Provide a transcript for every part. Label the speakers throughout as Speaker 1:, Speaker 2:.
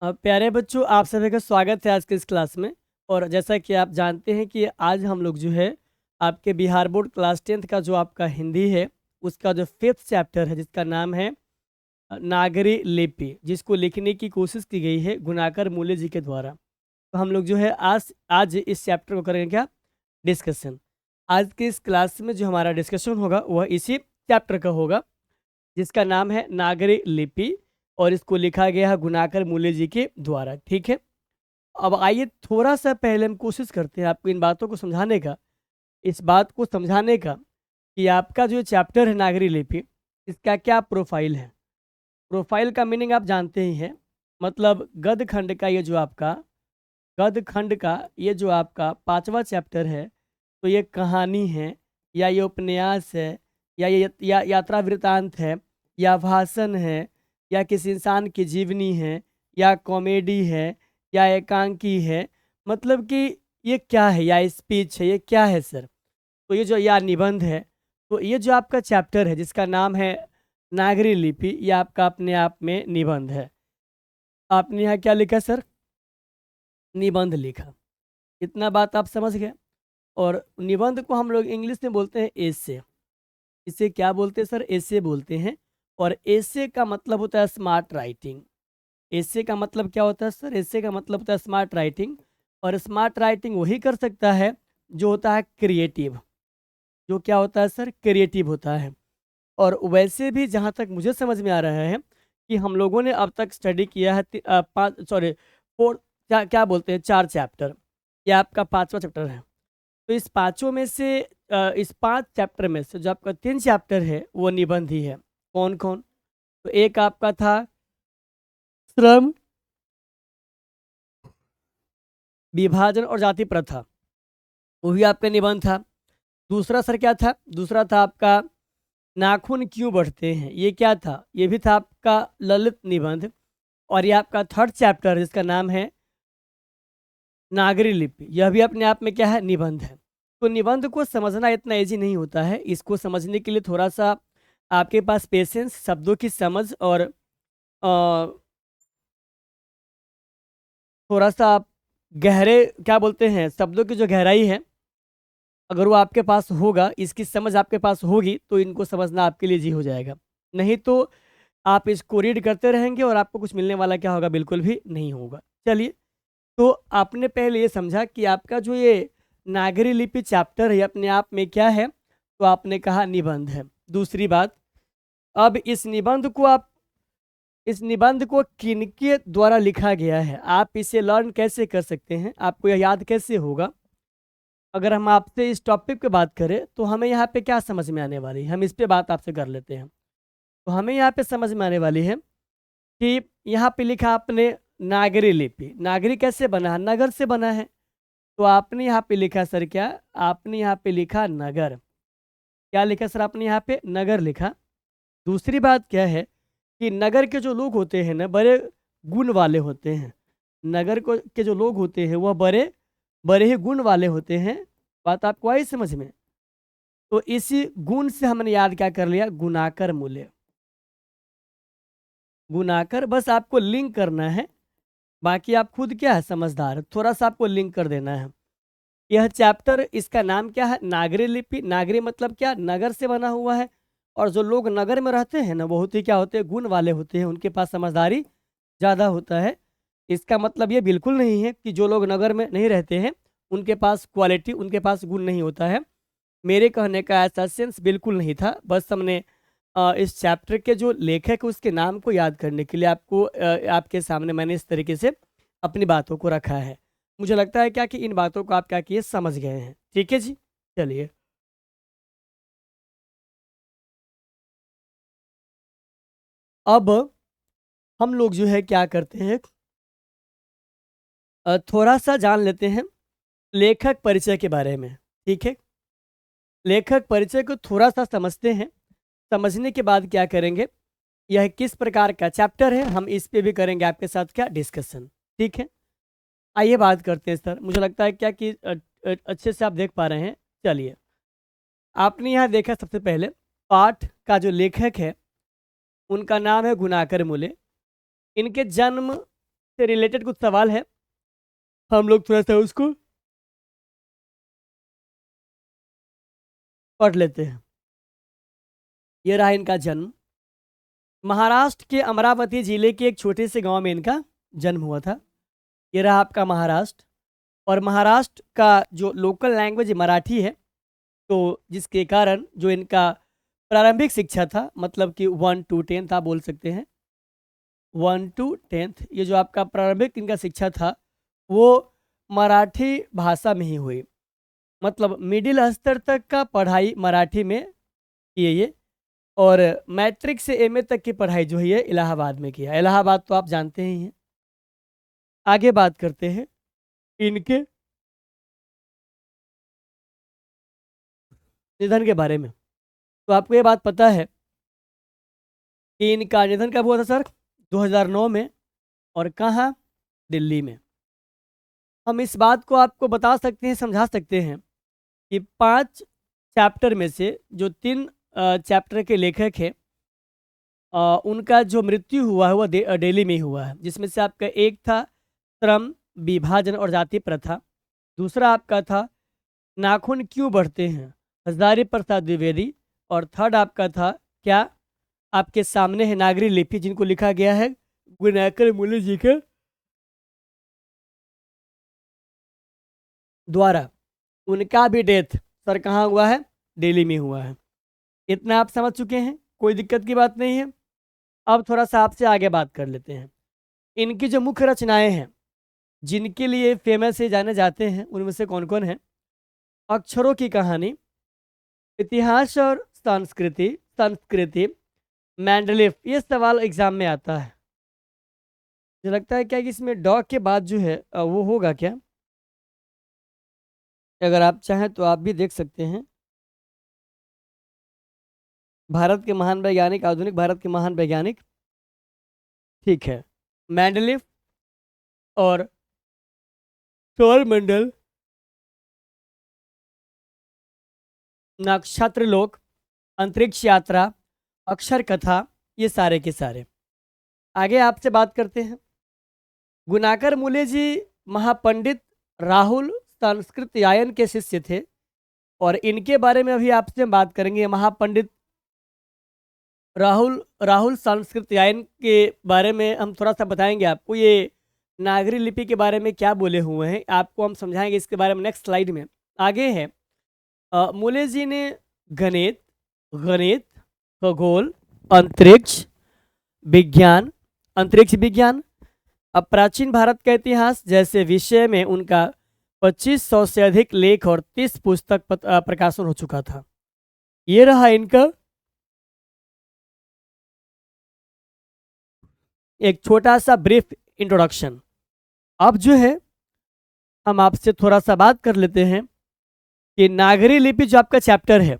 Speaker 1: प्यारे बच्चों, आप सभी का स्वागत है आज के इस क्लास में। और जैसा कि आप जानते हैं कि आज हम लोग जो है आपके बिहार बोर्ड क्लास 10th का जो आपका हिंदी है उसका जो 5th चैप्टर है जिसका नाम है नागरी लिपि, जिसको लिखने की कोशिश की गई है गुनाकर मूल्य जी के द्वारा। तो हम लोग जो है आज आज इस चैप्टर को करेंगे क्या, डिस्कशन। आज के इस क्लास में जो हमारा डिस्कशन होगा वह इसी चैप्टर का होगा जिसका नाम है नागरी लिपि, और इसको लिखा गया है गुनाकर मूल्य जी के द्वारा। ठीक है, अब आइए थोड़ा सा पहले हम कोशिश करते हैं आपको इन बातों को समझाने का, इस बात को समझाने का कि आपका जो चैप्टर है नागरी लिपि, इसका क्या प्रोफाइल है। प्रोफाइल का मीनिंग आप जानते ही हैं, मतलब गद्य खंड का ये जो आपका गद्य खंड का ये जो आपका 5वां चैप्टर है, तो ये कहानी है या ये उपन्यास है या ये यात्रा वृतांत है या भाषण है या किसी इंसान की जीवनी है या कॉमेडी है या एकांकी है, मतलब कि ये क्या है, या स्पीच है, ये क्या है सर। तो ये जो या निबंध है, तो ये जो आपका चैप्टर है जिसका नाम है नागरी लिपि, ये आपका अपने आप में निबंध है। आपने यहाँ क्या लिखा सर, निबंध लिखा। इतना बात आप समझ गए। और निबंध को हम लोग इंग्लिश में बोलते हैं एसे। इसे क्या बोलते हैं सर, एसे बोलते हैं। और एसे का मतलब होता है स्मार्ट राइटिंग। एसे का मतलब क्या होता है सर, एसे का मतलब होता है स्मार्ट राइटिंग। और स्मार्ट राइटिंग वही कर सकता है जो होता है क्रिएटिव, जो क्या होता है सर, क्रिएटिव होता है। और वैसे भी जहाँ तक मुझे समझ में आ रहा है कि हम लोगों ने अब तक स्टडी किया है 4 क्या क्या बोलते हैं 4 चैप्टर, यह आपका 5वां चैप्टर है। तो इस पांचों में से इस 5 चैप्टर में से जो आपका 3 चैप्टर है वो निबंध ही है। कौन कौन, तो एक आपका था श्रम, विभाजन और जाति प्रथा, वो भी आपका निबंध था। दूसरा सर क्या था, दूसरा था आपका नाखून क्यों बढ़ते हैं, ये क्या था, ये भी था आपका ललित निबंध। और ये आपका 3rd चैप्टर जिसका नाम है नागरी लिपि, यह भी अपने आप में क्या है, निबंध है। तो निबंध को समझना इतना इजी नहीं होता है, इसको समझने के लिए थोड़ा सा आपके पास पेशेंस, शब्दों की समझ और थोड़ा सा आप गहरे क्या बोलते हैं शब्दों की जो गहराई है, अगर वो आपके पास होगा, इसकी समझ आपके पास होगी, तो इनको समझना आपके लिए जी हो जाएगा। नहीं तो आप इसको रीड करते रहेंगे और आपको कुछ मिलने वाला क्या होगा, बिल्कुल भी नहीं होगा। चलिए, तो आपने पहले ये समझा कि आपका जो ये नागरी लिपि चैप्टर है अपने आप में क्या है, तो आपने कहा निबंध है। दूसरी बात, अब इस निबंध को किनके द्वारा लिखा गया है, आप इसे लर्न कैसे कर सकते हैं, आपको यह याद कैसे होगा। अगर हम आपसे इस टॉपिक पे बात करें तो हमें यहाँ पे क्या समझ में आने वाली है, हम इस पे बात आपसे कर लेते हैं। तो हमें यहाँ पे समझ में आने वाली है कि यहाँ पे लिखा आपने नागरी लिपि, नागरी कैसे बना है, नगर से बना है। तो आपने यहाँ पे लिखा सर क्या, आपने यहाँ पे लिखा नगर। क्या लिखा सर, आपने यहाँ पे नगर लिखा। दूसरी बात क्या है कि नगर के जो लोग होते हैं ना, बड़े गुण वाले होते हैं। नगर को के जो लोग होते हैं वह बड़े बड़े ही गुण वाले होते हैं। बात आपको आई समझ में। तो इसी गुण से हमने याद क्या कर लिया, गुणाकर मूल्य। गुणाकर, बस आपको लिंक करना है, बाकी आप खुद क्या है समझदार है, थोड़ा सा आपको लिंक कर देना है। यह चैप्टर, इसका नाम क्या है, नागरी लिपि। नागरी मतलब क्या, नगर से बना हुआ है। और जो लोग नगर में रहते हैं ना, बहुत ही क्या होते हैं, गुण वाले होते हैं, उनके पास समझदारी ज़्यादा होता है। इसका मतलब ये बिल्कुल नहीं है कि जो लोग नगर में नहीं रहते हैं उनके पास क्वालिटी, उनके पास गुण नहीं होता है। मेरे कहने का ऐसा सेंस बिल्कुल नहीं था। बस हमने इस चैप्टर के जो लेखक है उसके नाम को याद करने के लिए आपको आपके सामने मैंने इस तरीके से अपनी बातों को रखा है। मुझे लगता है क्या कि इन बातों को आप क्या किए, समझ गए हैं। ठीक है जी, चलिए। अब हम लोग जो है क्या करते हैं, थोड़ा सा जान लेते हैं लेखक परिचय के बारे में। ठीक है, लेखक परिचय को थोड़ा सा समझते हैं। समझने के बाद क्या करेंगे, यह किस प्रकार का चैप्टर है, हम इस पे भी करेंगे आपके साथ क्या, डिस्कशन। ठीक है, आइए बात करते हैं सर। मुझे लगता है क्या कि अच्छे से आप देख पा रहे हैं। चलिए, आपने यहाँ देखा सबसे पहले पाठ का जो लेखक है उनका नाम है गुनाकर मूले। इनके जन्म से रिलेटेड कुछ सवाल है, हम लोग थोड़ा सा उसको पढ़ लेते हैं। ये रहा इनका जन्म। महाराष्ट्र के अमरावती जिले के एक छोटे से गांव में इनका जन्म हुआ था। ये रहा आपका महाराष्ट्र। और महाराष्ट्र का जो लोकल लैंग्वेज मराठी है, तो जिसके कारण जो इनका प्रारंभिक शिक्षा था, मतलब कि 1 to 10 आप बोल सकते हैं, 1 to 10, ये जो आपका प्रारंभिक इनका शिक्षा था वो मराठी भाषा में ही हुई। मतलब मिडिल स्तर तक का पढ़ाई मराठी में किए ये, और मैट्रिक से एमए तक की पढ़ाई जो है ये इलाहाबाद में किया। इलाहाबाद तो आप जानते ही हैं। आगे बात करते हैं इनके निधन के बारे में। तो आपको ये बात पता है कि इनका निधन कब हुआ था सर? 2009 में। और कहाँ? दिल्ली में। हम इस बात को आपको बता सकते हैं, समझा सकते हैं कि 5 चैप्टर में से जो 3 चैप्टर के लेखक हैं, उनका जो मृत्यु हुआ है वो दिल्ली में ही हुआ है। जिसमें से आपका एक था श्रम विभाजन और जाति प्रथा, दूसरा आपका था नाखून क्यों बढ़ते हैं, हजारी प्रसाद द्विवेदी, और थर्ड आपका था क्या? आपके सामने है नागरी लिपि, जिनको लिखा गया है गुनाकर मूल्य जी के द्वारा। उनका भी डेथ सर कहाँ हुआ है? दिल्ली में हुआ है। इतना आप समझ चुके हैं, कोई दिक्कत की बात नहीं है। अब थोड़ा सा आपसे आगे बात कर लेते हैं। इनकी जो मुख्य रचनाएं हैं, जिनके लिए फेमस से जाने जाते हैं, उनमें से कौन कौन है? अक्षरों की कहानी, इतिहास और संस्कृति, संस्कृति, मैंडलिफ। ये सवाल एग्जाम में आता है। मुझे लगता है क्या कि इसमें डॉग के बाद जो है वो होगा क्या? अगर आप चाहें तो आप भी देख सकते हैं। भारत के महान वैज्ञानिक, आधुनिक भारत के महान वैज्ञानिक, ठीक है। मैंडलिफ और सौर मंडल, नक्षत्र लोक, अंतरिक्ष यात्रा, अक्षर कथा, ये सारे के सारे। आगे आपसे बात करते हैं। गुनाकर मूले जी महापंडित राहुल संस्कृत्यायन के शिष्य थे, और इनके बारे में अभी आपसे बात करेंगे। महापंडित राहुल राहुल संस्कृत्यायन के बारे में हम थोड़ा सा बताएंगे आपको। ये नागरी लिपि के बारे में क्या बोले हुए हैं आपको हम समझाएंगे इसके बारे में नेक्स्ट स्लाइड में। आगे है मूले जी ने गणित, गणित, खगोल, अंतरिक्ष विज्ञान, अंतरिक्ष विज्ञान, अब प्राचीन भारत का इतिहास जैसे विषय में उनका 2500 से अधिक लेख और 30 पुस्तक प्रकाशन हो चुका था। ये रहा इनका एक छोटा सा ब्रीफ इंट्रोडक्शन। अब जो है हम आपसे थोड़ा सा बात कर लेते हैं कि नागरी लिपि जो आपका चैप्टर है,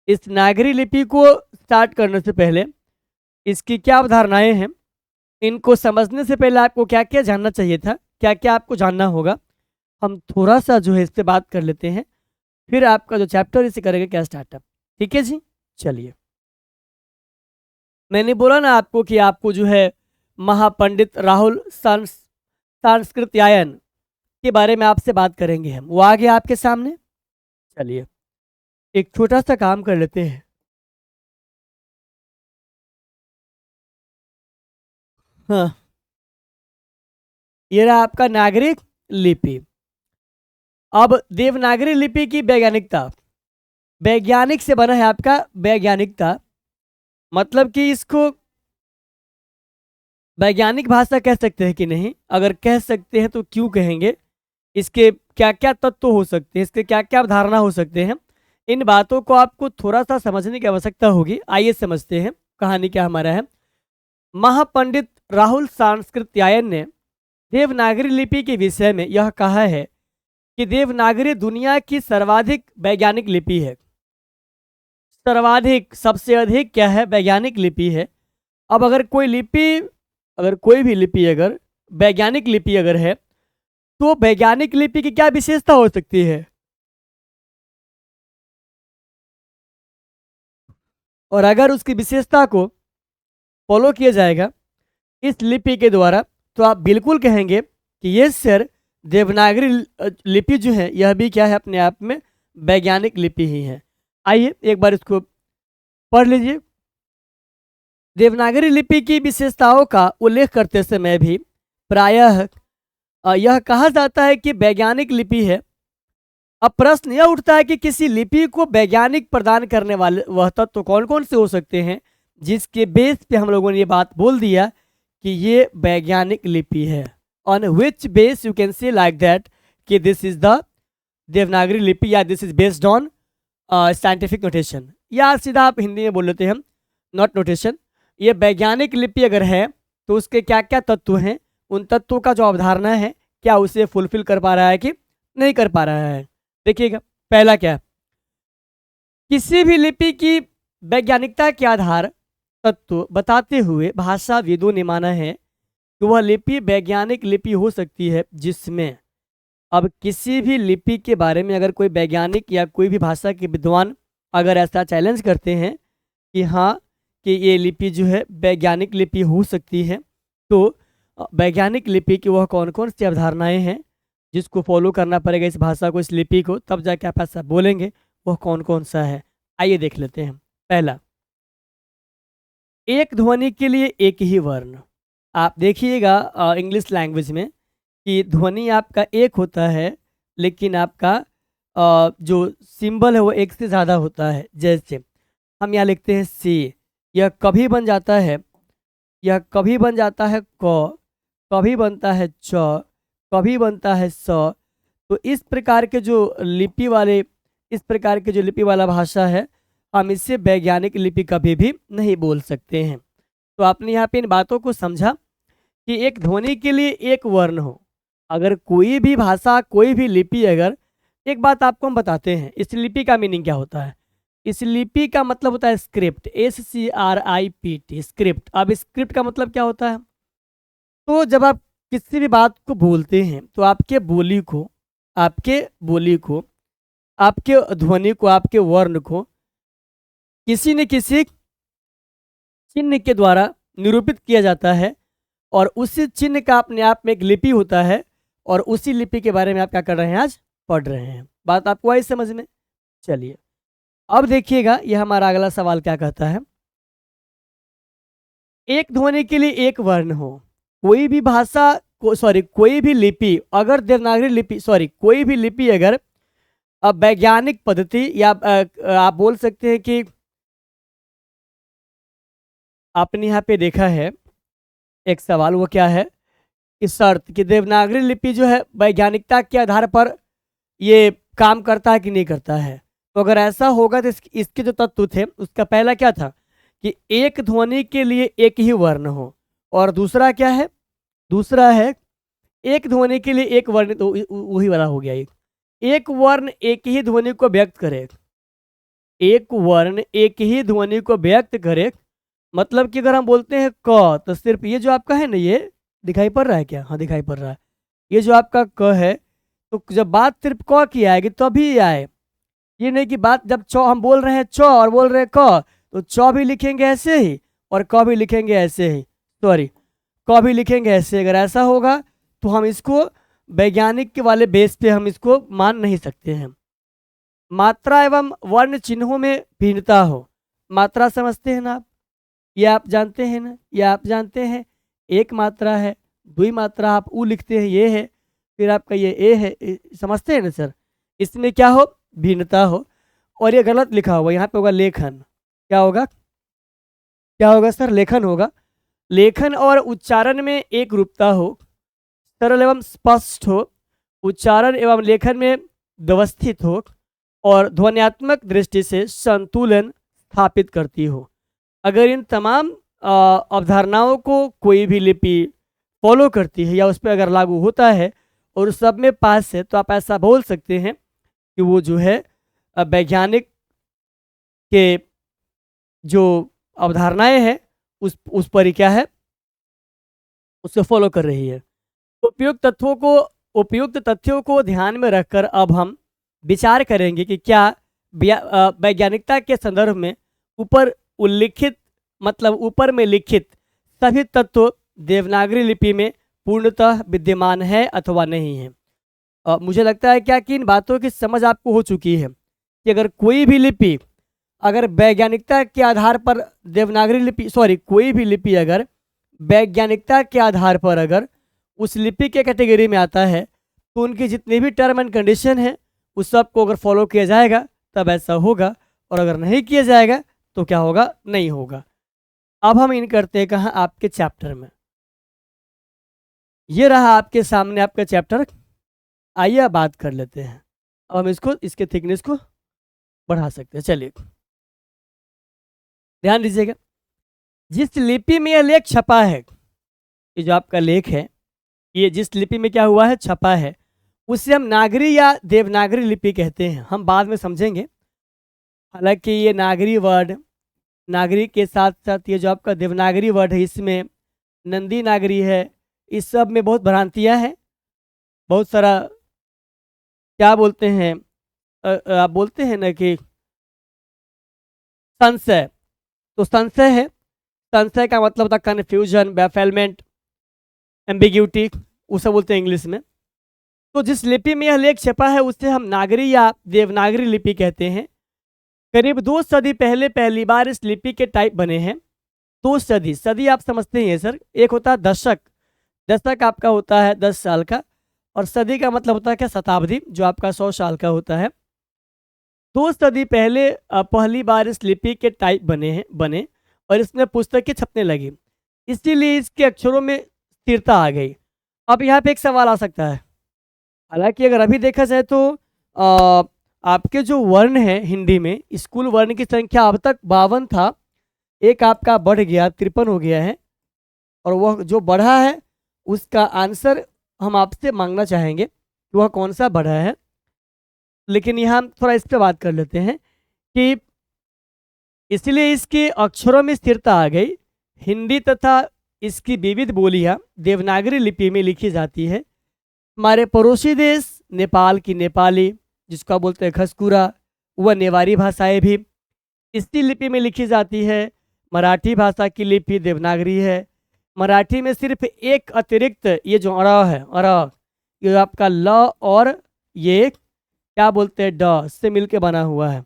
Speaker 1: इस नागरी लिपि को स्टार्ट करने से पहले इसकी क्या अवधारणाएं हैं, इनको समझने से पहले आपको क्या क्या जानना चाहिए था, क्या क्या आपको जानना होगा, हम थोड़ा सा जो है इस पर बात कर लेते हैं। फिर आपका जो चैप्टर इसे करेंगे क्या स्टार्टअप। ठीक है जी, चलिए। मैंने बोला ना आपको कि आपको जो है महापंडित राहुल सांस्कृत्यायन के बारे में आपसे बात करेंगे हम, वो आगे आपके सामने। चलिए एक छोटा सा काम कर लेते हैं। हाँ, ये रहा आपका नागरिक लिपि। अब देवनागरी लिपि की वैज्ञानिकता, वैज्ञानिक से बना है आपका वैज्ञानिकता, मतलब कि इसको वैज्ञानिक भाषा कह सकते हैं कि नहीं? अगर कह सकते हैं तो क्यों कहेंगे? इसके क्या क्या तत्व हो सकते हैं, इसके क्या क्या अवधारणा हो सकते हैं, इन बातों को आपको थोड़ा सा समझने की आवश्यकता होगी। आइए समझते हैं कहानी क्या हमारा है। महापंडित राहुल सांस्कृत्यायन ने देवनागरी लिपि के विषय में यह कहा है कि देवनागरी दुनिया की सर्वाधिक वैज्ञानिक लिपि है। सर्वाधिक, सबसे अधिक क्या है? वैज्ञानिक लिपि है। अब अगर कोई लिपि, अगर कोई भी लिपि अगर वैज्ञानिक लिपि अगर है, तो वैज्ञानिक लिपि की क्या विशेषता हो सकती है? और अगर उसकी विशेषता को फॉलो किया जाएगा इस लिपि के द्वारा, तो आप बिल्कुल कहेंगे कि ये सर देवनागरी लिपि जो है यह भी क्या है, अपने आप में वैज्ञानिक लिपि ही है। आइए एक बार इसको पढ़ लीजिए। देवनागरी लिपि की विशेषताओं का उल्लेख करते समय भी प्रायः यह कहा जाता है कि वैज्ञानिक लिपि है। अब प्रश्न यह उठता है कि किसी लिपि को वैज्ञानिक प्रदान करने वाले वह तत्व तो कौन कौन से हो सकते हैं, जिसके बेस पे हम लोगों ने ये बात बोल दिया कि ये वैज्ञानिक लिपि है। On which base you can say like that कि दिस इज द देवनागरी लिपि या this is based on scientific notation, या सीधा आप हिंदी में बोल लेते हैं हम नॉट नोटेशन। ये वैज्ञानिक लिपि अगर है तो उसके क्या क्या तत्व हैं, उन तत्वों का जो अवधारणा है क्या उसे फुलफिल कर पा रहा है कि नहीं कर पा रहा है। देखिएगा पहला क्या है, किसी भी लिपि की वैज्ञानिकता के आधार तत्व बताते हुए भाषाविदों ने माना है कि वह लिपि वैज्ञानिक लिपि हो सकती है जिसमें, अब किसी भी लिपि के बारे में अगर कोई वैज्ञानिक या कोई भी भाषा के विद्वान अगर ऐसा चैलेंज करते हैं कि हाँ कि ये लिपि जो है वैज्ञानिक लिपि हो सकती है, तो वैज्ञानिक लिपि की वह कौन कौन सी अवधारणाएं हैं जिसको फॉलो करना पड़ेगा इस भाषा को, इस लिपि को, तब जाके आप ऐसा बोलेंगे, वह कौन कौन सा है। आइए देख लेते हैं। पहला, एक ध्वनि के लिए एक ही वर्ण। आप देखिएगा इंग्लिश लैंग्वेज में कि ध्वनि आपका एक होता है लेकिन आपका जो सिंबल है वो एक से ज़्यादा होता है। जैसे हम यहाँ लिखते हैं सी, यह कभी बन जाता है, यह कभी बन जाता है क, कभी बनता है च, कभी बनता है स। तो इस प्रकार के जो लिपि वाले, इस प्रकार के जो लिपि वाला भाषा है, हम इससे वैज्ञानिक लिपि कभी भी नहीं बोल सकते हैं। तो आपने यहाँ पे इन बातों को समझा कि एक ध्वनि के लिए एक वर्ण हो। अगर कोई भी भाषा, कोई भी लिपि, अगर एक बात आपको हम बताते हैं, इस लिपि का मीनिंग क्या होता है। इस लिपि का मतलब होता है स्क्रिप्ट, SCRIPT, स्क्रिप्ट। अब स्क्रिप्ट का मतलब क्या होता है, तो जब आप किसी भी बात को बोलते हैं तो आपके बोली को, आपके बोली को, आपके ध्वनि को, आपके वर्ण को किसी न किसी चिन्ह के द्वारा निरूपित किया जाता है, और उसी चिन्ह का अपने आप में एक लिपि होता है, और उसी लिपि के बारे में आप क्या कर रहे हैं, आज पढ़ रहे हैं। बात आपको आई समझ में? चलिए अब देखिएगा यह हमारा अगला सवाल क्या कहता है। एक ध्वनि के लिए एक वर्ण हो। कोई भी भाषा को, सॉरी कोई भी लिपि अगर देवनागरी लिपि, सॉरी कोई भी लिपि अगर अब वैज्ञानिक पद्धति या आप बोल सकते हैं कि आपने यहाँ पे देखा है एक सवाल, वो क्या है, इस शर्त कि देवनागरी लिपि जो है वैज्ञानिकता के आधार पर ये काम करता है कि नहीं करता है। तो अगर ऐसा होगा तो इसके जो तत्व थे, उसका पहला क्या था कि एक ध्वनि के लिए एक ही वर्ण हो, और दूसरा क्या है, दूसरा है एक ध्वनि के लिए एक वर्ण, तो वही वाला हो गया। एक वर्ण एक ही ध्वनि को व्यक्त करे, एक वर्ण एक ही ध्वनि को व्यक्त करे। मतलब कि अगर हम बोलते हैं क, तो सिर्फ ये जो आपका है ना, ये दिखाई पड़ रहा है क्या, हाँ दिखाई पड़ रहा है, ये जो आपका क है, तो जब बात सिर्फ क की आएगी तभी तो आए। ये नहीं कि बात जब च हम बोल रहे हैं च और बोल रहे हैं क, तो च भी लिखेंगे ऐसे ही और क भी लिखेंगे ऐसे ही, सॉरी क भी लिखेंगे ऐसे। अगर ऐसा होगा तो हम इसको वैज्ञानिक के वाले बेस पे हम इसको मान नहीं सकते हैं। मात्रा एवं वर्ण चिन्हों में भिन्नता हो। मात्रा समझते हैं ना आप, ये आप जानते हैं ना, ये आप जानते हैं, एक मात्रा है, दुई मात्रा आप ऊ लिखते हैं, ये है, फिर आपका ये ए है, समझते हैं ना सर। इसमें क्या हो, भिन्नता हो। और ये गलत लिखा हुआ, यहाँ पे होगा लेखन। क्या होगा, क्या होगा सर, लेखन होगा। लेखन और उच्चारण में एक रूपता हो, सरल एवं स्पष्ट हो, उच्चारण एवं लेखन में व्यवस्थित हो, और ध्वन्यात्मक दृष्टि से संतुलन स्थापित करती हो। अगर इन तमाम अवधारणाओं को कोई भी लिपि फॉलो करती है या उस पर अगर लागू होता है और सब में पास है, तो आप ऐसा बोल सकते हैं कि वो जो है वैज्ञानिक के जो अवधारणाएं हैं उस पर ही क्या है, उसको फॉलो कर रही है। उपयुक्त तथ्यों को ध्यान में रखकर अब हम विचार करेंगे कि क्या वैज्ञानिकता के संदर्भ में ऊपर उल्लिखित, मतलब ऊपर में लिखित सभी तत्व देवनागरी लिपि में पूर्णतः विद्यमान है अथवा नहीं है। मुझे लगता है क्या कि इन बातों की समझ आपको हो चुकी है कि अगर कोई भी लिपि अगर वैज्ञानिकता के आधार पर देवनागरी लिपि कोई भी लिपि अगर वैज्ञानिकता के आधार पर अगर उस लिपि के कैटेगरी में आता है तो उनकी जितनी भी टर्म एंड कंडीशन है उस सब को अगर फॉलो किया जाएगा तब ऐसा होगा, और अगर नहीं किया जाएगा तो क्या होगा, नहीं होगा। अब हम इन करते हैं कहाँ, आपके चैप्टर में। ये रहा आपके सामने आपका चैप्टर। आइए अब बात कर लेते हैं। अब हम इसके थिकनेस को बढ़ा सकते हैं। चलिए ध्यान दीजिएगा, जिस लिपि में यह लेख छपा है, ये जो आपका लेख है, ये जिस लिपि में क्या हुआ है, छपा है, उसे हम नागरी या देवनागरी लिपि कहते हैं। हम बाद में समझेंगे। हालांकि ये नागरी वर्ड, नागरी के साथ साथ ये जो आपका देवनागरी वर्ड है, इसमें नंदी नागरी है, इस सब में बहुत भ्रांतियां हैं, बहुत सारा क्या बोलते हैं, आप बोलते हैं ना कि संशय, तो संशय है। संशय का मतलब होता है कन्फ्यूजन, बैफेलमेंट, एम्बिग्यूटी, उसे बोलते हैं इंग्लिश में। तो जिस लिपि में यह लेख छपा है उसे हम नागरी या देवनागरी लिपि कहते हैं। करीब 2 सदी पहले पहली बार इस लिपि के टाइप बने हैं। 2 सदी, सदी आप समझते हैं सर, एक होता है दशक, दशक आपका होता है 10 साल का, और सदी का मतलब होता है क्या, शताब्दी, जो आपका 100 साल का होता है। 2 सदी पहले पहली बार इस लिपि के टाइप बने और इसमें पुस्तकें छपने लगी, इसीलिए इसके अक्षरों में स्थिरता आ गई। अब यहाँ पे एक सवाल आ सकता है, हालांकि अगर अभी देखा जाए तो आपके जो वर्ण है हिंदी में, स्कूल वर्ण की संख्या अब तक 52 था, एक आपका बढ़ गया 53 हो गया है, और वह जो बढ़ा है उसका आंसर हम आपसे मांगना चाहेंगे कि वह कौन सा बढ़ा है। लेकिन यहाँ हम थोड़ा इस पर बात कर लेते हैं कि इसलिए इसके अक्षरों में स्थिरता आ गई। हिंदी तथा इसकी विविध बोलियां देवनागरी लिपि में लिखी जाती है। हमारे पड़ोसी देश नेपाल की नेपाली, जिसको आप बोलते हैं खसकुरा, वह नेवारी भाषाएं भी इसी लिपि में लिखी जाती है। मराठी भाषा की लिपि देवनागरी है। मराठी में सिर्फ एक अतिरिक्त ये जो अ है, ये आपका ल और ये क्या बोलते हैं ड से मिलके बना हुआ है,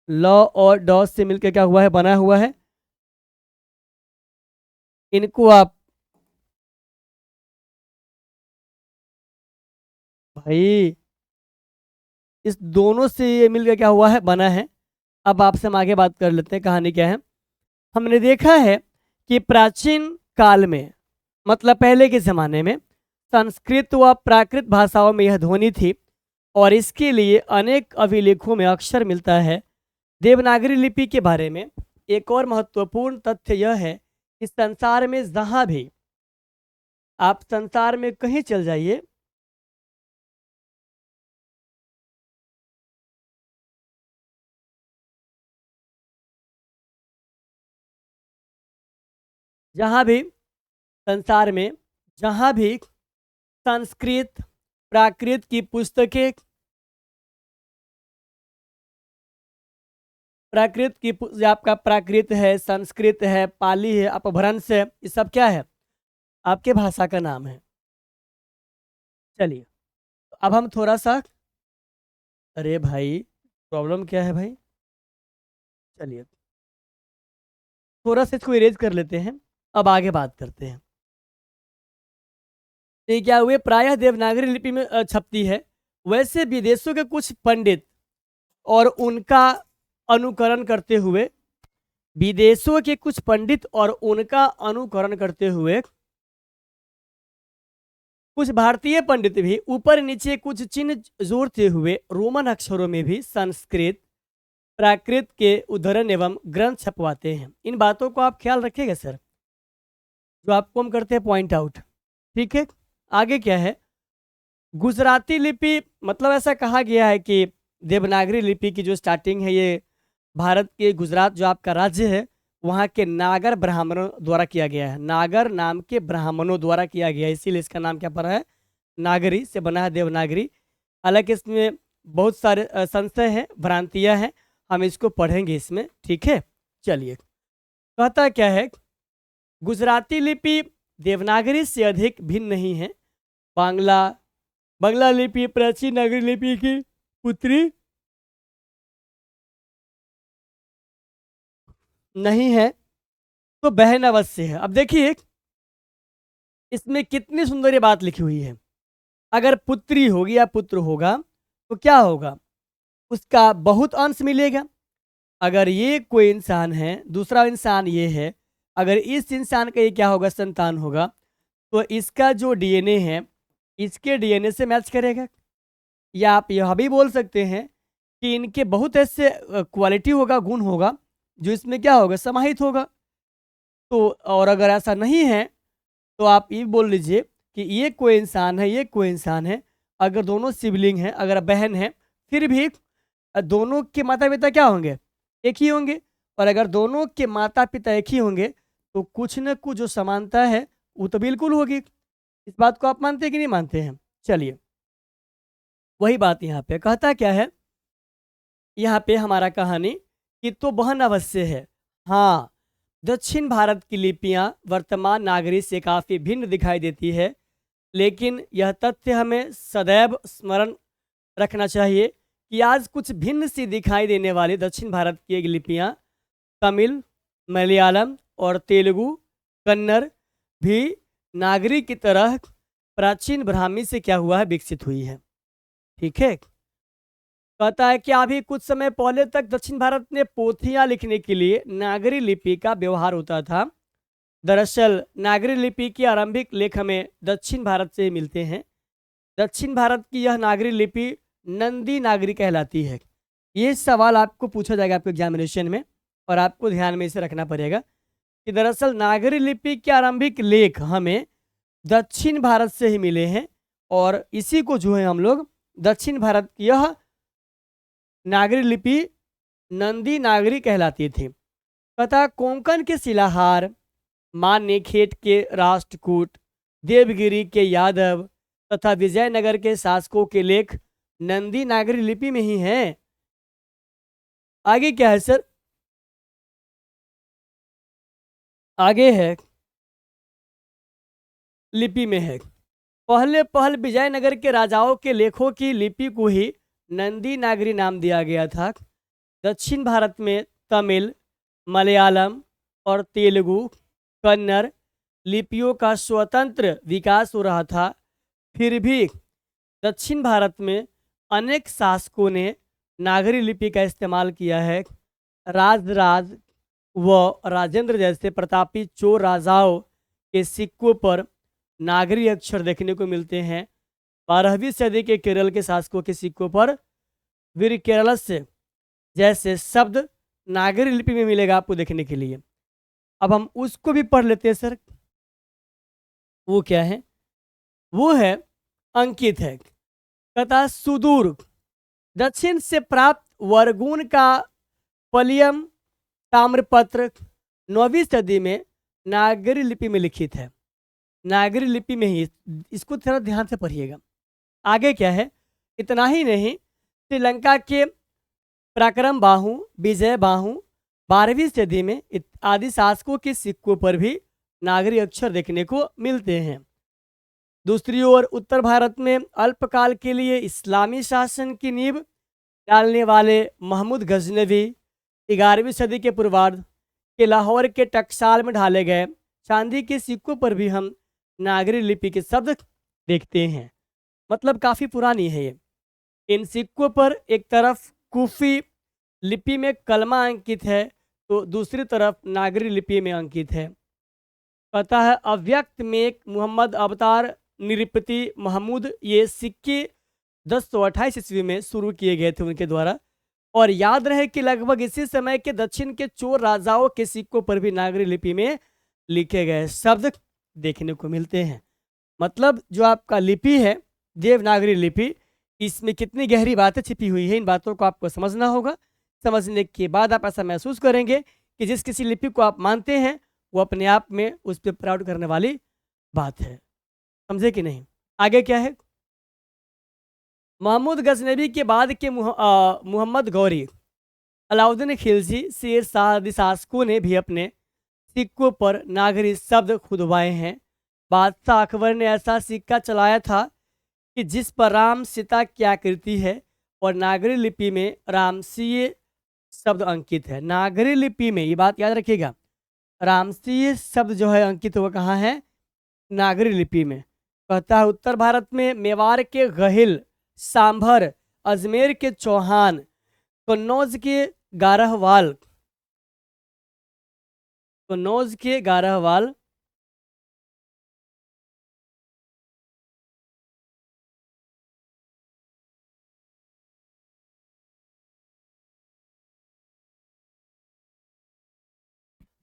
Speaker 1: ल और ड से मिलके क्या हुआ है, बना हुआ है। इनको आप भाई इस दोनों से ये मिलकर क्या हुआ है, बना है। अब आपसे हम आगे बात कर लेते हैं, कहानी क्या है। हमने देखा है कि प्राचीन काल में, मतलब पहले के ज़माने में, संस्कृत व प्राकृत भाषाओं में यह ध्वनि थी, और इसके लिए अनेक अभिलेखों में अक्षर मिलता है। देवनागरी लिपि के बारे में एक और महत्वपूर्ण तथ्य यह है कि संसार में जहाँ भी आप संसार में कहीं चल जाइए, जहाँ भी संसार में जहाँ भी संस्कृत प्राकृत की पुस्तकें, आपका प्राकृत है, संस्कृत है, पाली है, अपभ्रंश है, ये सब क्या है, आपके भाषा का नाम है। चलिए अब हम थोड़ा सा, अरे भाई प्रॉब्लम क्या है भाई, चलिए थोड़ा सा इसको इरेज कर लेते हैं, अब आगे बात करते हैं। ये क्या हुए, प्रायः देवनागरी लिपि में छपती है। वैसे विदेशों के कुछ पंडित और उनका अनुकरण करते हुए, विदेशों के कुछ पंडित और उनका अनुकरण करते हुए कुछ भारतीय पंडित भी ऊपर नीचे कुछ चिन्ह जोड़ते हुए रोमन अक्षरों में भी संस्कृत प्राकृत के उद्धरण एवं ग्रंथ छपवाते हैं। इन बातों को आप ख्याल रखिएगा सर, जो आपको हम करते हैं पॉइंट आउट, ठीक है। आगे क्या है, गुजराती लिपि, मतलब ऐसा कहा गया है कि देवनागरी लिपि की जो स्टार्टिंग है ये भारत के गुजरात जो आपका राज्य है वहाँ के नागर ब्राह्मणों द्वारा किया गया है। नागर नाम के ब्राह्मणों द्वारा किया गया है, इसीलिए इसका नाम क्या पड़ा है, नागरी से बना है देवनागरी। हालांकि इसमें बहुत सारे संशय हैं, भ्रांतियाँ हैं, हम इसको पढ़ेंगे इसमें, ठीक है। चलिए कहता क्या है, गुजराती लिपि देवनागरी से अधिक भिन्न नहीं है। बांग्ला लिपि प्राचीन नागरी लिपि की पुत्री नहीं है, तो बहन अवश्य है। अब देखिए इसमें कितनी सुंदर ये बात लिखी हुई है। अगर पुत्री होगी या पुत्र होगा तो क्या होगा, उसका बहुत अंश मिलेगा। अगर ये कोई इंसान है, दूसरा इंसान ये है, अगर इस इंसान का ये क्या होगा, संतान होगा, तो इसका जो डीएनए है इसके डीएनए से मैच करेगा। या आप यह भी बोल सकते हैं कि इनके बहुत ऐसे क्वालिटी होगा, गुण होगा जो इसमें क्या होगा, समाहित होगा। तो और अगर ऐसा नहीं है तो आप ये बोल लीजिए कि ये कोई इंसान है, ये कोई इंसान है। अगर दोनों सिबलिंग हैं, अगर बहन है, फिर भी दोनों के माता पिता क्या होंगे, एक ही होंगे। और अगर दोनों के माता पिता एक ही होंगे तो कुछ न कुछ जो समानता है वो तो बिल्कुल होगी। इस बात को आप मानते हैं कि नहीं मानते हैं? चलिए वही बात यहाँ पे कहता क्या है, यहाँ पे हमारा कहानी कि तो बहन अवश्य है। हाँ, दक्षिण भारत की लिपियाँ वर्तमान नागरी से काफ़ी भिन्न दिखाई देती है, लेकिन यह तथ्य हमें सदैव स्मरण रखना चाहिए कि आज कुछ भिन्न सी दिखाई देने वाली दक्षिण भारत की लिपियाँ तमिल, मलयालम और तेलुगु, कन्नड़ भी नागरी की तरह प्राचीन ब्राह्मी से क्या हुआ है, विकसित हुई है। ठीक है, कहता है कि अभी कुछ समय पहले तक दक्षिण भारत में पोथियां लिखने के लिए नागरी लिपि का व्यवहार होता था। दरअसल नागरी लिपि के आरंभिक लेख हमें दक्षिण भारत से ही मिलते हैं। दक्षिण भारत की यह नागरी लिपि नंदी नागरी कहलाती है। ये सवाल आपको पूछा जाएगा आपके एग्जामिनेशन में और आपको ध्यान में इसे रखना पड़ेगा कि दरअसल नागरी लिपि के आरंभिक लेख हमें दक्षिण भारत से ही मिले हैं और इसी को जो है हम लोग दक्षिण भारत की यह नागरी लिपि नंदी नागरी कहलाती थी। तथा कोंकण के शिलाहार, मान्यखेट के राष्ट्रकूट, देवगिरी के यादव तथा विजयनगर के शासकों के लेख नंदी नागरी लिपि में ही हैं। आगे क्या है सर, आगे है लिपि में है, पहल विजयनगर के राजाओं के लेखों की लिपि को ही नंदी नागरी नाम दिया गया था। दक्षिण भारत में तमिल, मलयालम और तेलुगु, कन्नड़ लिपियों का स्वतंत्र विकास हो रहा था। फिर भी दक्षिण भारत में अनेक शासकों ने नागरी लिपि का इस्तेमाल किया है। राजराज व राजेंद्र जैसे प्रतापी चोर राजाओं के सिक्कों पर नागरी अक्षर देखने को मिलते हैं। 12वीं सदी के केरल के शासकों के सिक्कों पर वीर केरलस जैसे शब्द नागरी लिपि में मिलेगा आपको देखने के लिए। अब हम उसको भी पढ़ लेते हैं सर। वो क्या है, वो है अंकित है। तथा सुदूर दक्षिण से प्राप्त वर्गुण का पलियम ताम्रपत्र 9वीं सदी में नागरी लिपि में लिखित है। नागरी लिपि में ही, इसको थोड़ा ध्यान से पढ़िएगा। आगे क्या है, इतना ही नहीं, श्रीलंका के पराक्रम बाहु, विजय बाहु 12वीं सदी में आदि शासकों के सिक्कों पर भी नागरी अक्षर देखने को मिलते हैं। दूसरी ओर उत्तर भारत में अल्पकाल के लिए इस्लामी शासन की नींव डालने वाले महमूद गजनवी 11वीं सदी के पूर्वार्ध के लाहौर के टकसाल में ढाले गए चांदी के सिक्कों पर भी हम नागरी लिपि के शब्द देखते हैं। मतलब काफ़ी पुरानी है ये। इन सिक्कों पर एक तरफ कूफी लिपि में कलमा अंकित है तो दूसरी तरफ नागरी लिपि में अंकित है। पता है अव्यक्त में मोहम्मद अवतार निरपति महमूद, ये सिक्के 1028 ईस्वी में शुरू किए गए थे उनके द्वारा। और याद रहे कि लगभग इसी समय के दक्षिण के चोर राजाओं के सिक्कों पर भी नागरी लिपि में लिखे गए शब्द देखने को मिलते हैं। मतलब जो आपका लिपि है देवनागरी लिपि, इसमें कितनी गहरी बातें छिपी हुई है, इन बातों को आपको समझना होगा। समझने के बाद आप ऐसा महसूस करेंगे कि जिस किसी लिपि को आप मानते हैं वो अपने आप में उस पर प्राउड करने वाली बात है। समझे कि नहीं? आगे क्या है, महमूद गजनबी के बाद के मोहम्मद गौरी, अलाउद्दीन खिलजी, शेर शाह आदि शासकों ने भी अपने सिक्कों पर नागरी शब्द खुदवाए हैं। बादशाह अकबर ने ऐसा सिक्का चलाया था कि जिस पर राम सीता की आकृति है और नागरी लिपि में रामसीय शब्द अंकित है। नागरी लिपि में, ये बात याद रखिएगा, रामसीय शब्द जो है अंकित वो कहाँ है? नागरी लिपि में। कहता है उत्तर भारत में मेवाड़ के गहिल, सांभर, अजमेर के चौहान, कन्नौज के गारहवाल, कन्नौज के गारहवाल,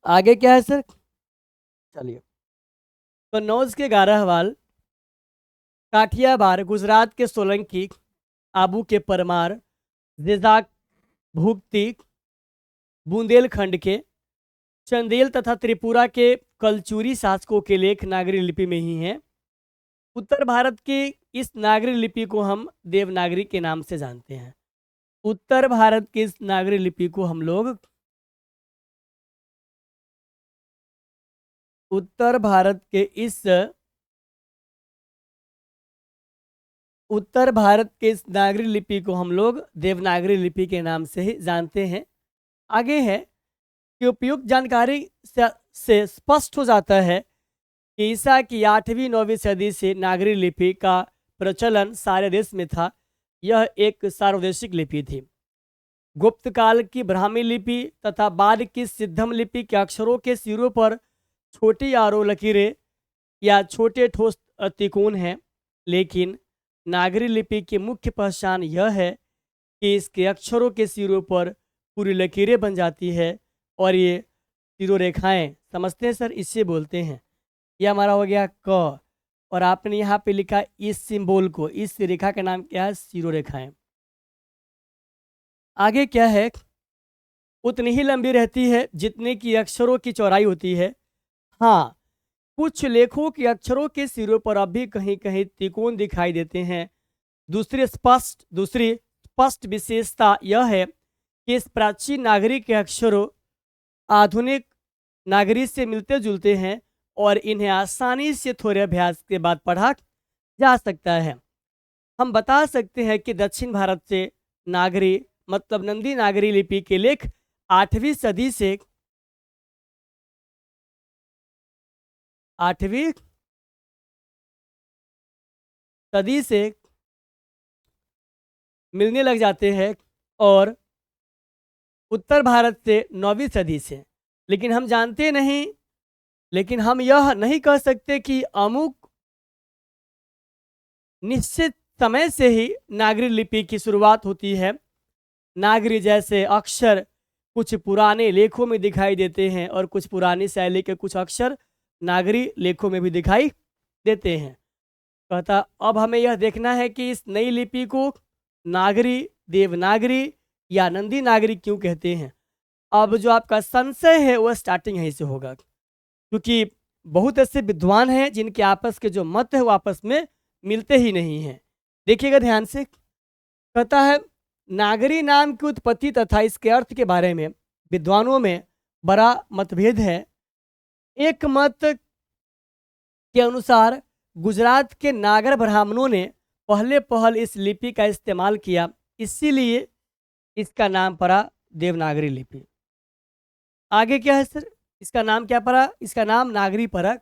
Speaker 1: आगे क्या है सर? चलिए, कन्नौज के गारहवाल, काठियावाड़, गुजरात के सोलंकी, आबू के परमार, जेजाक भुक्ति, बुंदेलखंड के चंदेल तथा त्रिपुरा के कलचुरी शासकों के लेख नागरी लिपि में ही हैं। उत्तर भारत की इस नागरी लिपि को हम देवनागरी के नाम से जानते हैं। उत्तर भारत की इस नागरी लिपि को हम लोग उत्तर भारत के इस नागरी लिपि को हम लोग देवनागरी लिपि के नाम से ही जानते हैं। आगे है कि उपयुक्त जानकारी से स्पष्ट हो जाता है कि ईसा की 8वीं-9वीं सदी से नागरी लिपि का प्रचलन सारे देश में था। यह एक सार्वदेशिक लिपि थी। गुप्त काल की ब्राह्मी लिपि तथा बाद की सिद्धम लिपि के अक्षरों के सिरों पर छोटी आरो लकीरें या छोटे ठोस तिकोन हैं, लेकिन नागरी लिपि की मुख्य पहचान यह है कि इसके अक्षरों के सिरों पर पूरी लकीरें बन जाती है और ये सिरोरेखाएं, समझते हैं सर, इससे बोलते हैं। यह हमारा हो गया क, और आपने यहाँ पे लिखा इस सिंबल को, इस रेखा का नाम क्या है? सिरोरेखाएं। आगे क्या है? उतनी ही लंबी रहती है जितने की अक्षरों की चौड़ाई होती है। हाँ, कुछ लेखों के अक्षरों के सिरों पर अब भी कहीं कहीं त्रिकोण दिखाई देते हैं। दूसरी स्पष्ट विशेषता यह है कि इस प्राचीन नागरी के अक्षरों आधुनिक नागरी से मिलते जुलते हैं और इन्हें आसानी से थोड़े अभ्यास के बाद पढ़ा जा सकता है। हम बता सकते हैं कि दक्षिण भारत से नागरी मतलब नंदी नागरी लिपि के लेख 8वीं सदी से मिलने लग जाते हैं और उत्तर भारत से 9वीं सदी से। लेकिन हम जानते नहीं, लेकिन हम यह नहीं कह सकते कि अमुक निश्चित समय से ही नागरी लिपि की शुरुआत होती है। नागरी जैसे अक्षर कुछ पुराने लेखों में दिखाई देते हैं और कुछ पुरानी शैली के कुछ अक्षर नागरी लेखों में भी दिखाई देते हैं। कहता अब हमें यह देखना है कि इस नई लिपि को नागरी, देवनागरी या नंदी नागरी क्यों कहते हैं। अब जो आपका संशय है वह स्टार्टिंग यहीं से होगा, क्योंकि बहुत ऐसे विद्वान हैं जिनके आपस के जो मत है वो आपस में मिलते ही नहीं हैं। देखिएगा ध्यान से, कहता है नागरी नाम की उत्पत्ति तथा इसके अर्थ के बारे में विद्वानों में बड़ा मतभेद है। एक मत के अनुसार गुजरात के नागर ब्राह्मणों ने पहल इस लिपि का इस्तेमाल किया, इसीलिए इसका नाम पड़ा देवनागरी लिपि। आगे क्या है सर? इसका नाम क्या पड़ा? इसका नाम नागरी पड़ा।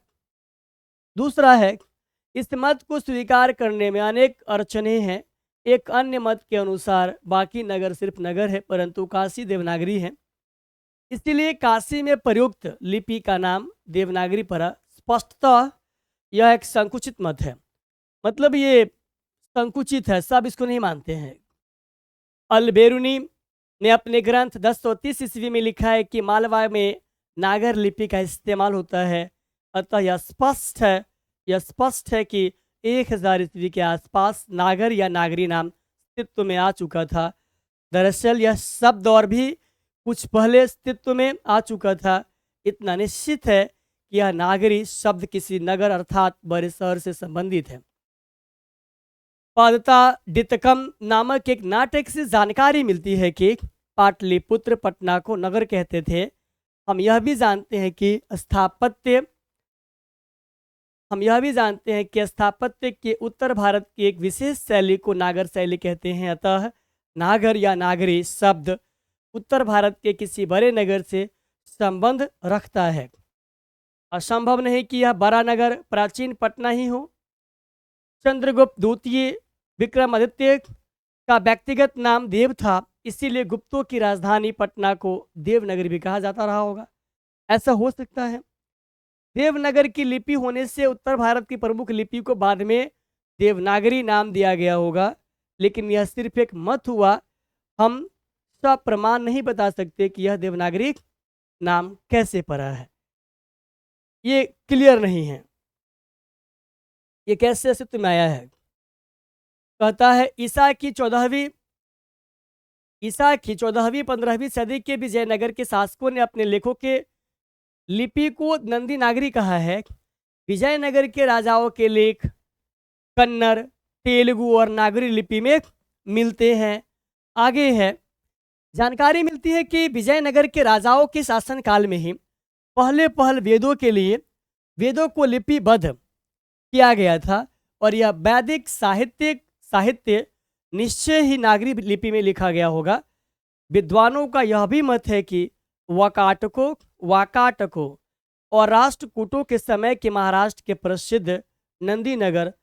Speaker 1: दूसरा है, इस मत को स्वीकार करने में अनेक अड़चनें हैं। एक अन्य मत के अनुसार बाकी नगर सिर्फ नगर है, परंतु काशी देवनागरी है, इसलिए काशी में प्रयुक्त लिपि का नाम देवनागरी पड़ा। स्पष्टतः यह एक संकुचित मत है, मतलब ये संकुचित है, सब इसको नहीं मानते हैं। अल-बेरूनी ने अपने ग्रंथ 1030 ईस्वी में लिखा है कि मालवा में नागर लिपि का इस्तेमाल होता है, अतः यह स्पष्ट है कि 1000 ईस्वी के आसपास नागर या नागरी नाम अस्तित्व में आ चुका था। दरअसल यह शब्द और भी कुछ पहले अस्तित्व में आ चुका था। इतना निश्चित है कि यह नागरी शब्द किसी नगर अर्थात बड़े शहर से संबंधित है। पादताडितकम नामक एक नाटक से जानकारी मिलती है कि पाटलिपुत्र पटना को नगर कहते थे। हम यह भी जानते हैं कि स्थापत्य हम यह भी जानते हैं कि स्थापत्य के उत्तर भारत की एक विशेष शैली को नागर शैली कहते हैं। अतः नागर या नागरी शब्द उत्तर भारत के किसी बड़े नगर से संबंध रखता है। असंभव नहीं कि यह बड़ा नगर प्राचीन पटना ही हो। चंद्रगुप्त द्वितीय विक्रमादित्य का व्यक्तिगत नाम देव था, इसीलिए गुप्तों की राजधानी पटना को देवनगरी भी कहा जाता रहा होगा। ऐसा हो सकता है। देवनागरी की लिपि होने से उत्तर भारत की प्रमुख लिपि को बाद में देवनागरी नाम दिया गया होगा, लेकिन यह सिर्फ एक मत हुआ। हम सप्रमाण नहीं बता सकते कि यह देवनागरी नाम कैसे पड़ा है, ये क्लियर नहीं है। ये कैसे अस्तित्व में आया है? कहता है ईसा की 14वीं 15वीं सदी के विजयनगर के शासकों ने अपने लेखों के लिपि को नंदी नागरी कहा है। विजयनगर के राजाओं के लेख कन्नड़, तेलुगु और नागरी लिपि में मिलते हैं। आगे है, जानकारी मिलती है कि विजयनगर के राजाओं के शासनकाल में ही पहल वेदों के लिए वेदों को लिपिबद्ध किया गया था और यह वैदिक साहित्य निश्चय ही नागरी लिपि में लिखा गया होगा। विद्वानों का यह भी मत है कि वाकाटकों और राष्ट्रकूटों के समय के महाराष्ट्र के प्रसिद्ध नंदी नगर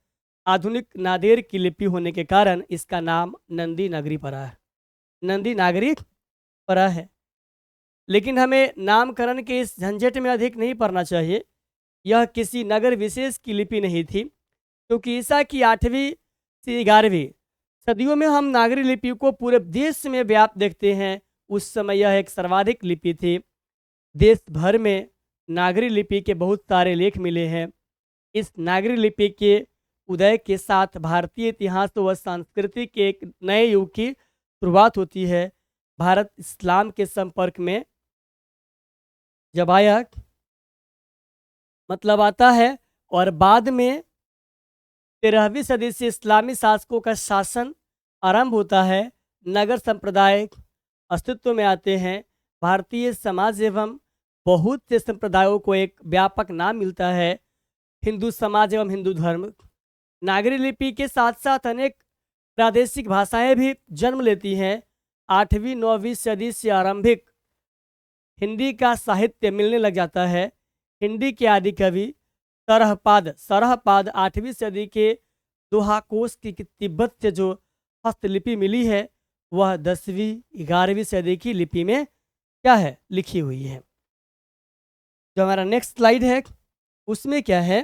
Speaker 1: आधुनिक नादेर की लिपि होने के कारण इसका नाम नंदी नागरी पड़ा है। लेकिन हमें नामकरण के इस झंझट में अधिक नहीं पड़ना चाहिए। यह किसी नगर विशेष की लिपि नहीं थी, क्योंकि ईसा की 8वीं से 11वीं सदियों में हम नागरी लिपि को पूरे देश में व्याप्त देखते हैं। उस समय यह एक सर्वाधिक लिपि थी। देश भर में नागरी लिपि के बहुत सारे लेख मिले हैं। इस नागरी लिपि के उदय के साथ भारतीय इतिहास व संस्कृति के एक नए युग की शुरुआत होती है। भारत इस्लाम के संपर्क में जब आया मतलब आता है और बाद में 13वीं सदी से इस्लामी शासकों का शासन आरंभ होता है। नगर संप्रदाय अस्तित्व में आते हैं। भारतीय समाज एवं बहुत से संप्रदायों को एक व्यापक नाम मिलता है, हिंदू समाज एवं हिंदू धर्म। नागरी लिपि के साथ साथ अनेक प्रादेशिक भाषाएं भी जन्म लेती हैं। 8वीं 9वीं सदी से आरंभिक हिंदी का साहित्य मिलने लग जाता है। हिंदी के आदि कवि सरहपाद 8वीं सदी के दोहा कोश की तिब्बत से जो हस्तलिपि मिली है वह 10वीं 11वीं सदी की लिपि में क्या है लिखी हुई है। जो हमारा नेक्स्ट स्लाइड है उसमें क्या है,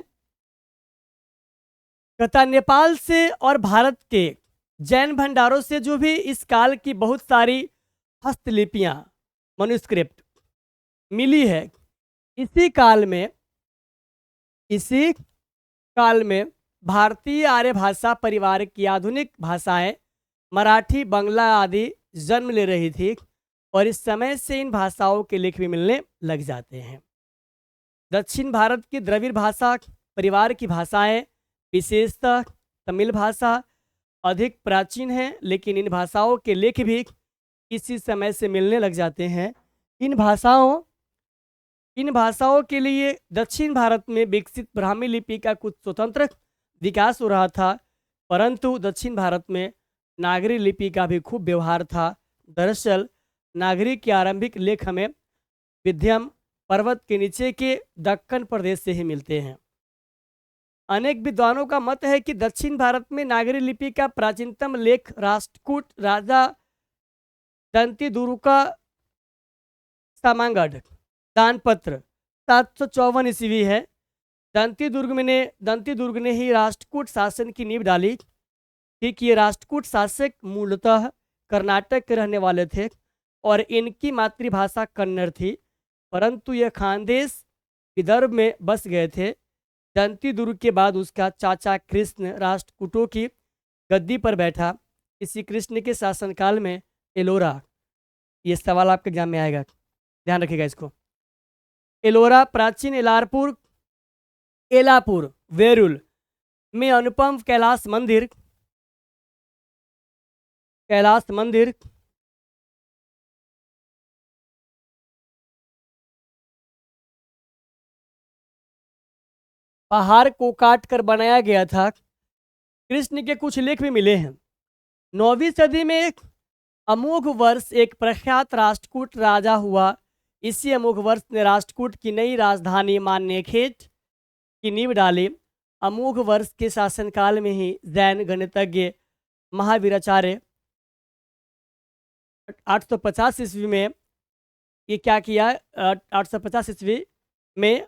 Speaker 1: कहता नेपाल से और भारत के जैन भंडारों से जो भी इस काल की बहुत सारी हस्तलिपियां मनुस्क्रिप्ट मिली है, इसी काल में भारतीय आर्य भाषा परिवार की आधुनिक भाषाएं मराठी, बंगला आदि जन्म ले रही थी और इस समय से इन भाषाओं के लेख भी मिलने लग जाते हैं। दक्षिण भारत की द्रविड़ भाषा परिवार की भाषाएं, विशेषतः तमिल भाषा अधिक प्राचीन है, लेकिन इन भाषाओं के लेख भी इसी समय से मिलने लग जाते हैं। इन भाषाओं के लिए दक्षिण भारत में विकसित ब्राह्मी लिपि का कुछ स्वतंत्र विकास हो रहा था, परंतु दक्षिण भारत में नागरी लिपि का भी खूब व्यवहार था। दरअसल नागरी के आरंभिक लेख हमें विंध्यम पर्वत के नीचे के दक्कन प्रदेश से ही मिलते हैं। अनेक विद्वानों का मत है कि दक्षिण भारत में नागरी लिपि का प्राचीनतम लेख राष्ट्रकूट राजा दंतीदुर्ग का सामांगढ़ दानपत्र 754 ईस्वी है। दंतीदुर्ग ने ही राष्ट्रकूट शासन की नींव डाली। ठीक, ये राष्ट्रकूट शासक मूलतः कर्नाटक के रहने वाले थे और इनकी मातृभाषा कन्नड़ थी, परंतु यह खानदेश विदर्भ में बस गए थे। दंतीदुर्ग के बाद उसका चाचा कृष्ण राष्ट्रकूटों की गद्दी पर बैठा। इसी कृष्ण के शासनकाल में एलोरा, ये सवाल आपके एग्जाम में आएगा, ध्यान रखिएगा इसको। एलोरा प्राचीन एलापुर वेरुल में अनुपम कैलाश मंदिर पहाड़ को काट कर बनाया गया था। कृष्ण के कुछ लेख भी मिले हैं। 9वीं सदी में एक अमोघ वर्ष एक प्रख्यात राष्ट्रकूट राजा हुआ। इसी अमोघ वर्ष ने राष्ट्रकूट की नई राजधानी मान्यखेट की नींव डाली। अमोघ वर्ष के शासनकाल में ही जैन गणितज्ञ महावीराचार्य 850 ईस्वी में ये क्या किया, 850 ईस्वी में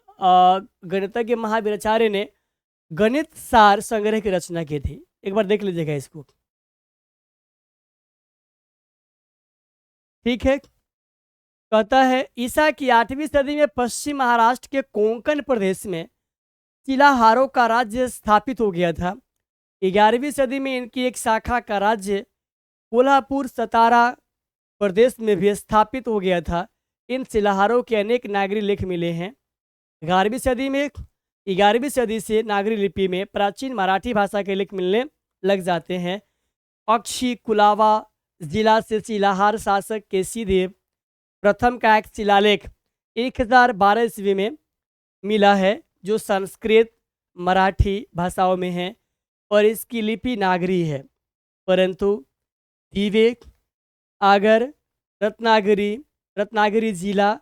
Speaker 1: गणितज्ञ महावीराचार्य ने गणित सार संग्रह की रचना की थी। एक बार देख लीजिएगा इसको, ठीक है। कहता है ईसा की 8वीं सदी में पश्चिम महाराष्ट्र के कोंकण प्रदेश में शिलाहारों का राज्य स्थापित हो गया था। 11वीं सदी में इनकी एक शाखा का राज्य कोल्हापुर सतारा प्रदेश में भी स्थापित हो गया था। इन शिलाहारों के अनेक नागरी लेख मिले हैं। 11वीं सदी से नागरी लिपि में प्राचीन मराठी भाषा के लेख मिलने लग जाते हैं। अक्षी कुलावा जिला से शिलाहार शासक केसीदेव प्रथम का एक शिलालेख 1012 ईस्वी में मिला है, जो संस्कृत मराठी भाषाओं में है और इसकी लिपि नागरी है, परंतु दिवेक आगर रत्नागिरी जिला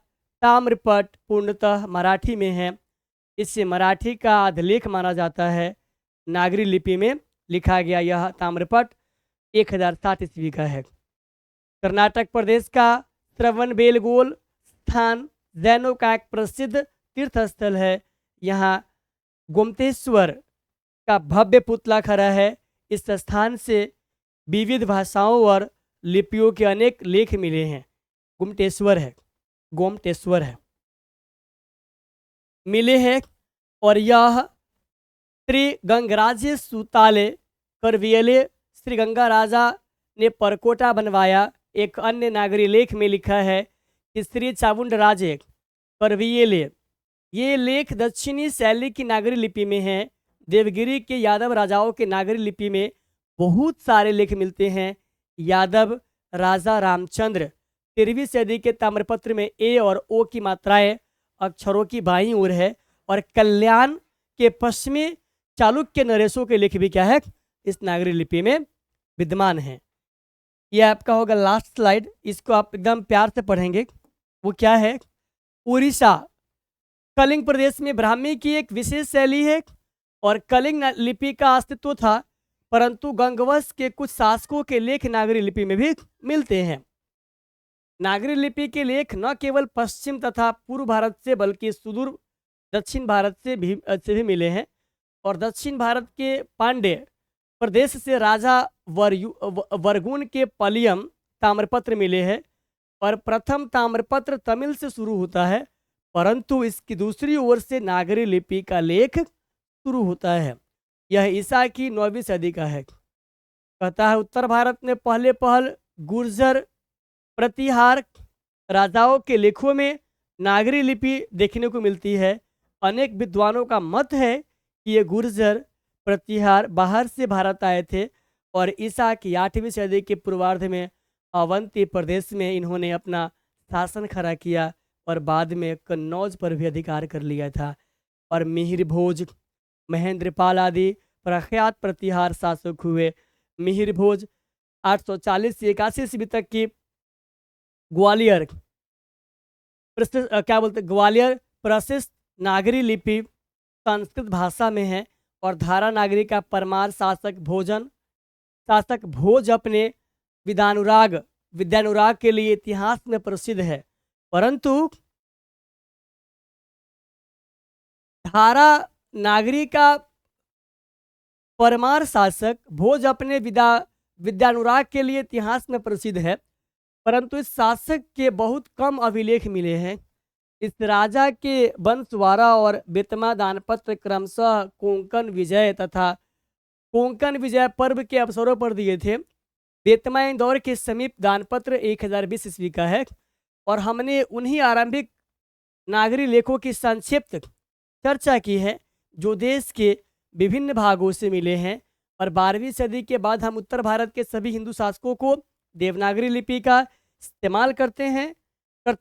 Speaker 1: ताम्रपट पूर्णतः मराठी में है। इससे मराठी का आधलेख माना जाता है। नागरी लिपि में लिखा गया यह ताम्रपट 1060 ईस्वी का है। कर्नाटक प्रदेश का श्रवणबेलगोल स्थान जैनों का एक प्रसिद्ध तीर्थ स्थल है। यहाँ गोमतेश्वर का भव्य पुतला खड़ा है। इस स्थान से विविध भाषाओं और लिपियों के अनेक लेख मिले हैं। गोमतेश्वर है मिले हैं और यह श्री गंगराजे सुताले करवियले श्री गंगा राजा ने परकोटा बनवाया। एक अन्य नागरी लेख में लिखा है कि श्री चामुंडराजे करवियले। ये लेख दक्षिणी शैली की नागरी लिपि में है। देवगिरी के यादव राजाओं के नागरी लिपि में बहुत सारे लेख मिलते हैं। यादव राजा रामचंद्र 13वीं सदी के ताम्रपत्र में ए और ओ की मात्राएं अक्षरों की बाईं ओर है और कल्याण के पश्चिमी चालुक्य नरेशों के लेख भी क्या है, इस नागरी लिपि में विद्यमान है। यह आपका होगा लास्ट स्लाइड, इसको आप एकदम प्यार से पढ़ेंगे। वो क्या है, उड़ीसा कलिंग प्रदेश में ब्राह्मी की एक विशेष शैली है और कलिंग लिपि का अस्तित्व था, परंतु गंगवंश के कुछ शासकों के लेख नागरी लिपि में भी मिलते हैं। नागरी लिपि के लेख न केवल पश्चिम तथा पूर्व भारत से बल्कि सुदूर दक्षिण भारत से भी मिले हैं और दक्षिण भारत के पांड्य प्रदेश से राजा वर्गुन के पलियम ताम्रपत्र मिले हैं और प्रथम ताम्रपत्र तमिल से शुरू होता है, परंतु इसकी दूसरी ओर से नागरी लिपि का लेख शुरू होता है। यह ईसा की 9वीं सदी का है। कहता है उत्तर भारत में पहल गुर्जर प्रतिहार राजाओं के लेखों में नागरी लिपि देखने को मिलती है। अनेक विद्वानों का मत है कि ये गुर्जर प्रतिहार बाहर से भारत आए थे और ईसा की 8वीं सदी के पूर्वार्ध में अवंती प्रदेश में इन्होंने अपना शासन खड़ा किया और बाद में कन्नौज पर भी अधिकार कर लिया था। और मिहिर भोज महेंद्रपाल आदि प्रख्यात प्रतिहार शासक हुए। मिहिर भोज 840 से 81 ईस्वी तक की ग्वालियर प्रशिष्ट नागरी लिपि संस्कृत भाषा में है और धारा नागरी का परमार शासक भोज अपने विद्यानुराग के लिए इतिहास में प्रसिद्ध है, परंतु धारा नागरी का परमार शासक भोज अपने विद्यानुराग के लिए इतिहास में प्रसिद्ध है, परंतु इस शासक के बहुत कम अभिलेख मिले हैं। इस राजा के वंशवारा और बेतमा दानपत्र क्रमशः कोंकण विजय तथा कोंकण विजय पर्व के अवसरों पर दिए थे। बेतमा इंदौर के समीप दानपत्र 1020 ईस्वी का है और हमने उन्हीं आरंभिक नागरी लेखों की संक्षिप्त चर्चा की है जो देश के विभिन्न भागों से मिले हैं। और 12वीं सदी के बाद हम उत्तर भारत के सभी हिंदू शासकों को देवनागरी लिपि का इस्तेमाल करते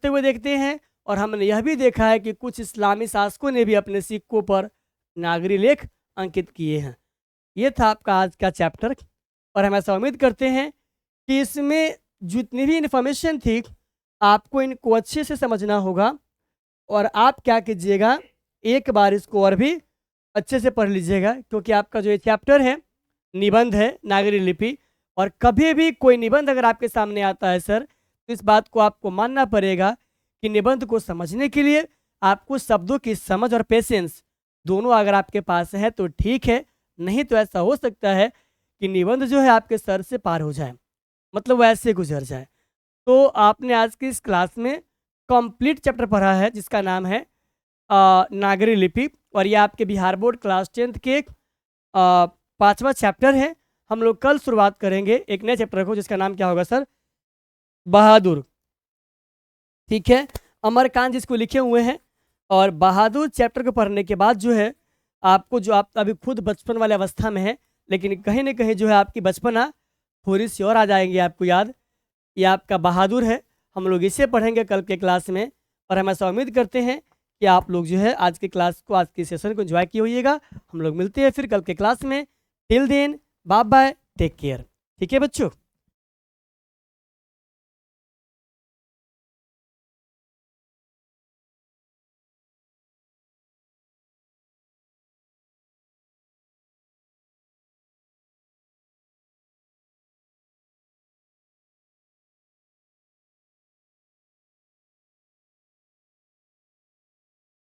Speaker 1: हुए देखते हैं और हमने यह भी देखा है कि कुछ इस्लामी शासकों ने भी अपने सिक्कों पर नागरी लेख अंकित किए हैं। ये था आपका आज का चैप्टर और हम ऐसा उम्मीद करते हैं कि इसमें जितनी भी इन्फॉर्मेशन थी आपको इनको अच्छे से समझना होगा और आप क्या कीजिएगा, एक बार इसको और भी अच्छे से पढ़ लीजिएगा, क्योंकि आपका जो ये चैप्टर है निबंध है नागरी लिपि। और कभी भी कोई निबंध अगर आपके सामने आता है सर, तो इस बात को आपको मानना पड़ेगा कि निबंध को समझने के लिए आपको शब्दों की समझ और पेशेंस दोनों अगर आपके पास है तो ठीक है, नहीं तो ऐसा हो सकता है कि निबंध जो है आपके सर से पार हो जाए, मतलब वो ऐसे गुजर जाए। तो आपने आज की इस क्लास में कंप्लीट चैप्टर पढ़ा है जिसका नाम है नागरी लिपि, और ये आपके बिहार बोर्ड क्लास 10th के 5वां चैप्टर है। हम लोग कल शुरुआत करेंगे एक नए चैप्टर को जिसका नाम क्या होगा सर, बहादुर। ठीक है, अमरकांत जिसको लिखे हुए हैं। और बहादुर चैप्टर को पढ़ने के बाद जो है आपको, जो आप अभी खुद बचपन वाले अवस्था में है लेकिन कहीं ना कहीं जो है आपकी बचपना थोड़ी सी और आ जाएंगी आपको याद, ये आपका बहादुर है। हम लोग इसे पढ़ेंगे कल के क्लास में और हम ऐसा उम्मीद करते हैं कि आप लोग जो है आज की क्लास को, आज की सेशन को एंजॉय किए होइएगा। हम लोग मिलते हैं फिर कल के क्लास में। Till then bye bye, take care. ठीक है बच्चों।